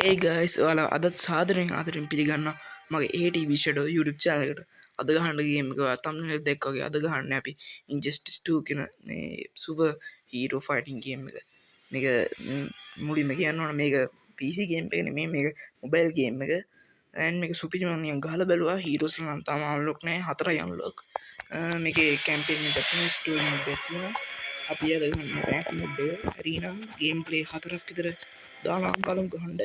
Hey guys, ඔයාලා අදත් සාදරයෙන් ආදරෙන් පිළිගන්නවා මගේ ATV Shadow YouTube channel එකට. අද ගහන්න ගේම් එක ඔයා thumbnail එක දැක්කා වගේ අද ගහන්නේ අපි Injustice 2 කියන මේ super hero fighting game එක. මේක මුලින්ම කියන්න ඕන මේක PC game එකක් නෙමෙයි මේක mobile game එක. and මේක සුපිරිම නිකන් ගහලා බැලුවා heroes ලා නම් තාම unlock නැහැ 4යි unlock. මේකේ campaign එකක් තියෙනවා story mode එකක් තියෙනවා. අපි අද ගන්න rank mode එක arena gameplay 4ක් විතර දාලා බලමු ගහන්න.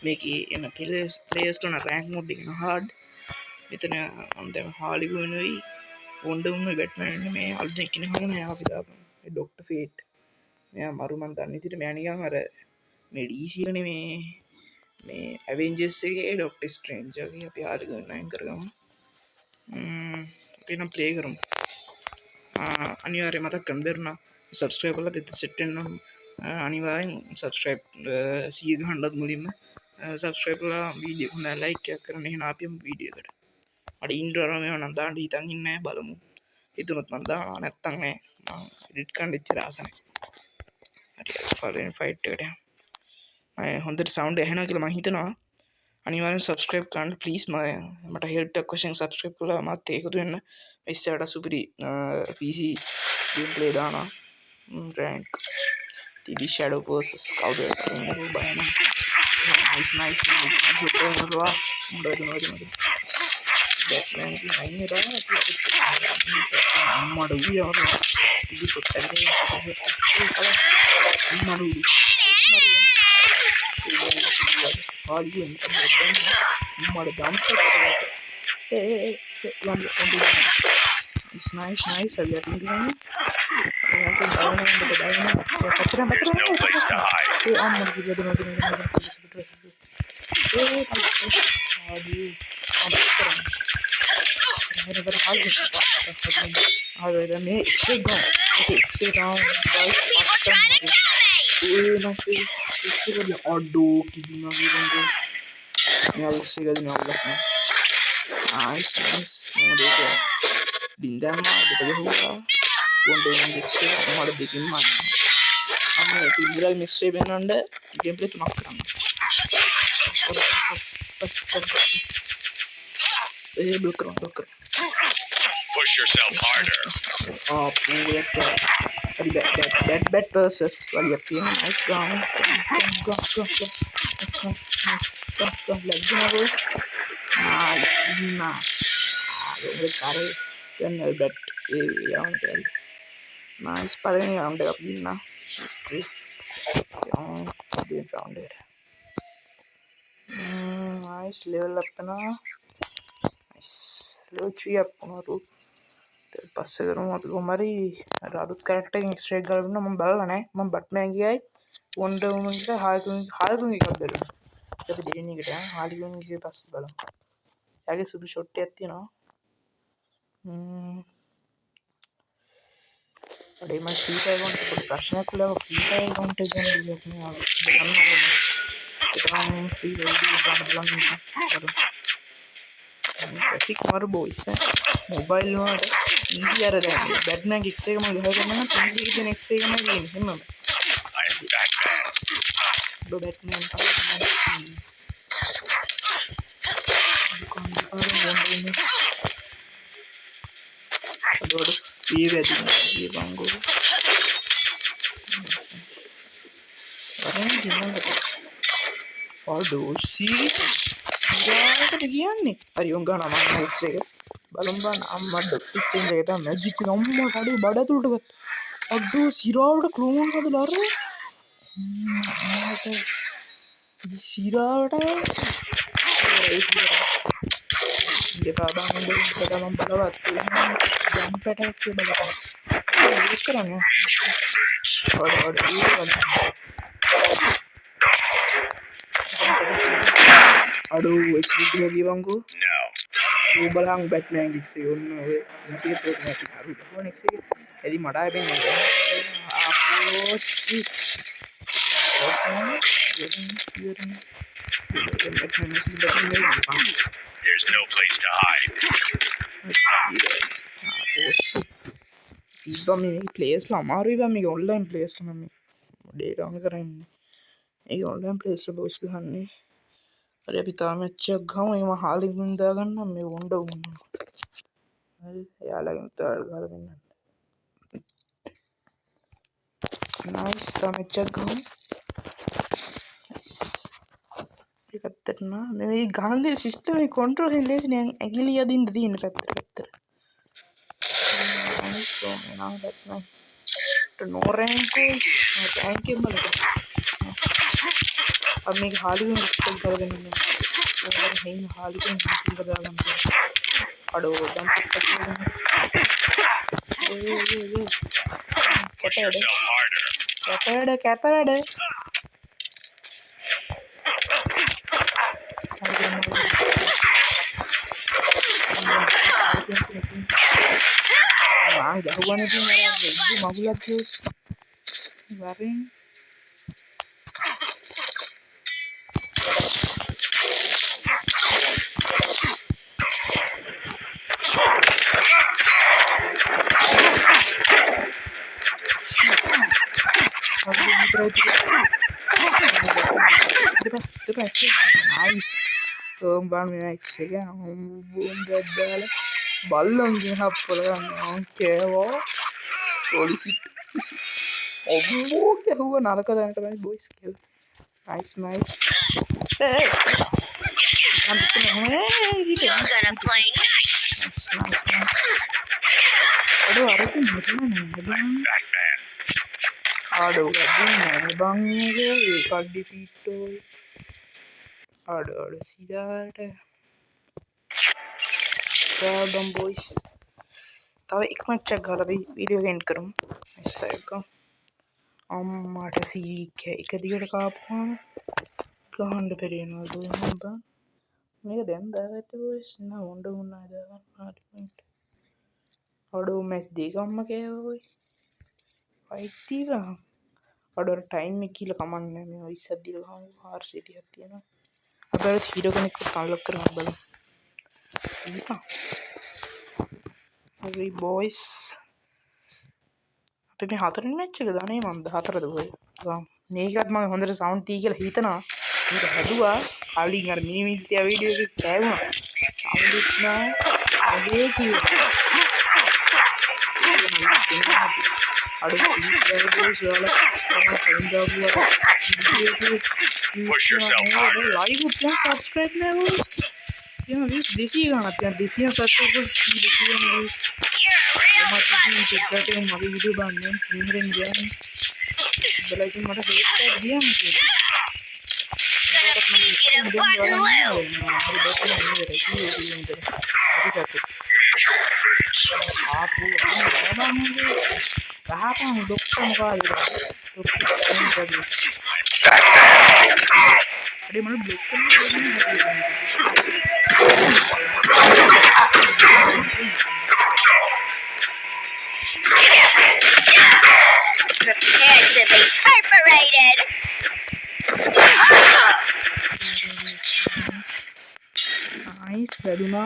මේකේ එන players කරන rank mode එක hard. මෙතන දැන් හාලිගුනුයි වොන්ඩර්වුමයි බැට්මෑන් ඉන්නේ මේ අලුතෙන් කෙනෙක් හොයන මෙයා අපි දාපන් මේ ඩොක්ටර් ෆේට් මෙයා මරු මන් දන්නේ විදිහට මෙයා නිකන් අර මේ DC එකනේ මේ ඇවෙන්ජර්ස් එකේ ඩොක්ටර් ස්ට්‍රේන්ජ් වගේ අපි හාලිගුන් නයින් කරගමු අපි නම් ප්ලේ කරමු අනිවාර්යයෙන් මතක් කරන්න බැරුණා subscribe කරලා පිට සෙට් වෙන්න අනිවාර්යෙන් subscribe 100 ගහන්නත් මුලින්ම subscribe කරලා වීඩියෝ එක like එකක් කරන්න එහෙනම් අපි යමු වීඩියෝ එකට අර ඉන්ට්‍රෝ එක මේව නම් දාන්න හිතන් ඉන්නේ නැහැ බලමු හිතුනොත් මම දානවා නැත්තම් නෑ මම එඩිට් කරන්න ඉච්චර ආස නැහැ හරි ෆලෙන් ෆයිට් එකට යමු මම හොඳට සවුන්ඩ් ඇහෙනවා කියලා මම හිතනවා අනිවාර්යෙන් subscribe කරන්න please මට help එකක් වශයෙන් subscribe කරලා මාත් එකතු වෙන්න ඉස්සරහට සුපිරි PC gameplay දානවා rank TB Shadow versus කවුද බලන්න nice Batman की नहीं रहा है अम्मा डूबी और ये तो पहले अम्मा डूबी और ये अम्मा डांस it's nice अभी आप देख रहे हैं There's no place to hide. mixtape என்னோட gameplay துணக்குறாங்க blocker Push yourself harder. Bat versus nice ground go nice bet nice parang round up din na round nice level up na nice level 3 up unaru පස්සේ කරමු අපි කොහමරි අර අලුත් character එකෙන් extra එක ගන්න මම බලලා නැහැ මම බැට්මෑන් ගියයි වොන්ඩර් වුමන් එක හාල්ගුන් එකක් බලමු අපි දෙවෙනි එකට හාල්ගුන් එකේ පස්සේ බලමු යාගේ සුදු ෂොට් එකක් තියෙනවා අඩේ මම ෆ්‍රී ෆයර් account එකට ප්‍රශ්නයක් කළා ෆ්‍රී ෆයර් account එක ගැන දෙයක් නෑ ඒක ෆ්‍රී වීඩියෝ ගන්න ट्रैफिक मारो बॉयस मोबाइल में इजी आ रहा है बैटमैन की एक्सरे में घर करना ना इजी के दिन एक्सरे में गेम है ना दो बैटमैन का दो ये बैठ ये बांगो अरे जिन्ना और दोषी ඉරාකට කියන්නේ හරි උන් ගන්න මම එක්ස් එක බලමු බං අම්මා ඩොක්ටර් ස්ටේන්ජ් එක තමයි මැජික් එක අම්මා කඩේ බඩතුලට ගත්තා අඩෝ සිරාවට ක්ලෝන් හදලා අර සිරාවට දෙපා බං උඹ මම බලවත් ජම්ප් ඇටැක් එක බලපන් ඒක කරන්නේ Aduh, HD hogi bangku. No. Wo balang Batman giksi onno isi pro match haru. Wo next එක එදි මට ආයෙ පෙන්නේ. අපෝ shit. There's no place to hide. ඉතින් මේ players ලා අමාරුයි බං මේක online players ලා මම ඩේටා on කරන්නේ. ඒ ඔන්ලයින් ප්ලේස් එකේ බොයිස් ගහන්නේ. හරි අපි තාම මැච් එකක් ගහමු. එහම හාලින් දා ගන්නම් මේ වොන්ඩ වුණා. හරි එයාලගෙන් තාල් ගහලා දෙන්න. නයිස් තාම මැච් එකක් ගහමු. ඒක ඇත්තට නා මේ ගහන්නේ සිස්ටම් එක කන්ට්‍රෝල් එකෙන් ලේසි නෑ ඇගිලි යදින්න තියෙන පැත්තට. නයිස් නෝ දැට් නයි. no rank rank එක බලන්න. अब मैं हाल ही में एक्सपेल कर देने में और नहीं हाल ही में मीटिंग कर रहा हूँ अड़ो जंप कर ये Push yourself harder. कहता है मांग हुआ नहीं मेरा मांगूला क्यों Warring nice bang me next again boom ball ballon happola okay wo solicit ඔම්බෝ ගැහුවා නරක දැනට තමයි බොයිස් කියලා nice nice hey I'm gonna play nice අඩෝ අරකින් හිතන්නේ Batman. අඩෝ ගන්නේ බං එක ඩිෆීට් ඔය අඩෝ සිරාට ගාඩම් බොයිස් තව එක මැච් එකක් ගහලා අපි වීඩියෝ එක එන්ඩ් කරමු next time අම්මට සීක් එක දිගට කාපුවාම ගහන්න පෙරේනවා දුන්නා මේක දැන් දාගත්ත බොයිස් නා වොන්ඩ වුණා දාගන්න අඩෝ මැච් දෙකක්ම කෑවෝයි අයිතිවා අඩෝ ටයිම් එක කියලා කමන්නේ මේ 20ක් දීලා ගහමු 430ක් තියෙනවා අපේ හීරෝ කෙනෙක් අන්ලොක් කරගන්න බලමු හරි බොයිස් අපි මේ හතරෙනි මැච් එක දානේ මම 14ද ඔය මේකත් මම හොඳට සවුන්ඩ් තිය කියලා හිතනවා මේක හැදුවා කලින් අර මිනි මිනිත්තිය වීඩියෝ එකක් කෑවුනා සවුන්ඩ් එක නෑ අගේ කිව්වා Push yourself harder. लाइव क्या सब्सक्राइब में वो यहाँ व्यूज देसी गाना क्या देसी सब्सक्राइब देसी व्यूज मत ही चिपकाते हैं मगर वीडियो बनाने में सीन रंग गया है बेलाइकन मतलब रेट कर दिया मुझे आप कहा था हम डॉक्टर मुकाल अरे मतलब block Prepare to be perforated. नाइस लड़ूना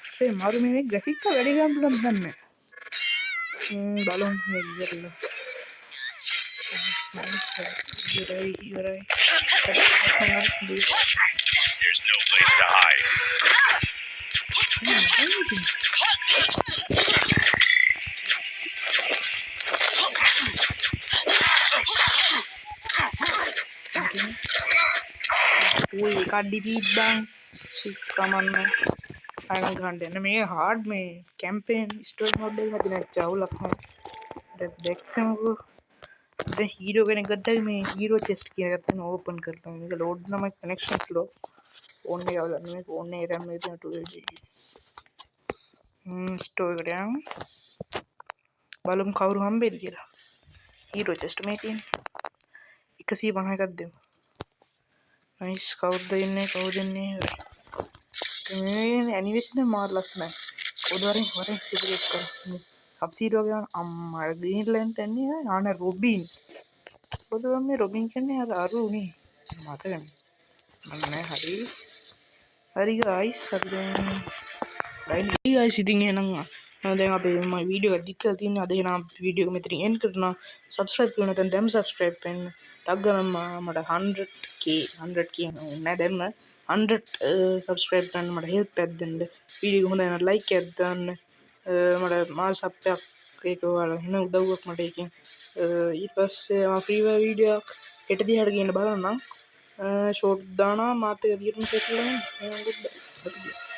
से मारू में ग्राफिक का वेरी गैम्पल बन में balloon में गिरला you're right There's no place to hide. Ui, kadipid bang si kamanna ayan gande මේ hard මේ campaign story mode එක මැද නැච්ච අවුලක් නෑ දැක්කමකෝ දැන් හීරෝ කෙනෙක් ගත්තා මේ හීරෝ chest කියන එකත් මම ඕපන් කරලා මේක load නම් connection slow ඕන් එක ගන්න මේක ඕන් එක RAM එක තියෙන 2GB store එකට යමු බලමු කවුරු හම්බෙයිද කියලා හීරෝ chest මේ තියෙන්නේ 150ක් දෙමු nice කවුද ඉන්නේ මේ ඇනිමේෂන් මාර ලස්සනයි උඩරින් වරෙන් සිපරේට් කර සබ්සිඩි වගේ අම්මා ග්‍රීන්ලෑන්ඩ් එන්නේ ආන රොබින් පොදුම මේ රොබින් කියන්නේ අර අරුනේ මතක නෑ හරි ගයිස් අපි දැන් ගයිස් ඉතින් එහෙනම් දැන් අපේ වීඩියෝ එක දික් කරලා තියෙන්නේ. අද එහෙනම් වීඩියෝ එක මෙතනින් එන්ඩ් කරනවා. සබ්ස්ක්‍රයිබ් කරලා නැත්නම් දැන් සබ්ස්ක්‍රයිබ් වෙන්න. ටක් ගාලා මට 100k නෑ දැම්ම 100 සබස්ක්‍රයිබ් කරන්න මට හෙල්ප් එකක් දෙන්න. වීඩියෝ එක හොඳයි නම් ලයික් එකක් දාන්න. මට මාල් සබ් එකක් ඒක ඔයාලා වෙන උදව්වක් මට ඒකෙන්. ඊට පස්සේ මම ෆ්‍රී වීඩියෝ එකක් හෙට දිහාට ගිහින් බලන්නම්. ෂෝට් දානවා මාත් එක දිගටම සෙට් වෙලා ඉන්න.